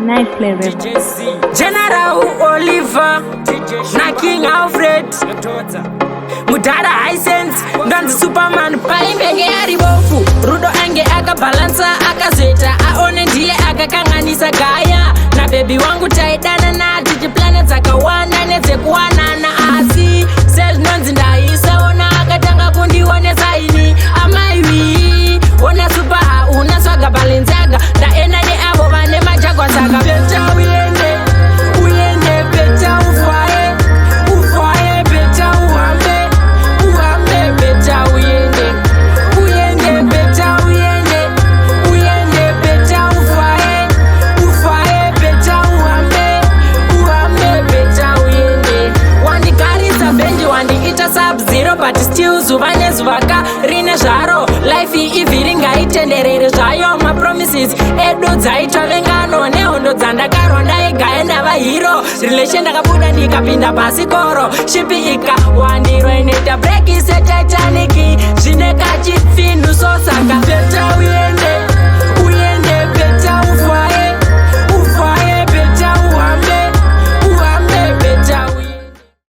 Nightplay Records. General Oliver na King Alfred Mudara Hisense Ndanzi Superman Paimbege aribofu Rudo ange akabalansa akazeta aone ndiye akakanganisa gaya na baby wangu taidana na tiji planets akawana neze kuwanana asi Sel nonzi ndaisa ona akatanga kundionesa ini amaiwi ona super hauna swaga balenzaga da enane abo vane majagwa saka peta uyende peta ufaye peta uhambe peta uyende peta uyende peta ufaye peta uhambe peta uyende wandikarisa benji wandiita sub-zero but still zuva nezuvaka rine zvaro life ivhiri ngaitenderere zvayo mapromises edu dzaitwa vengano nehondo dzandakarwa ndaigaye ndava hero relation ndakabuda ndikapinda pasi koro shipi ikawandirwa inoita breki setitanicki zvine kati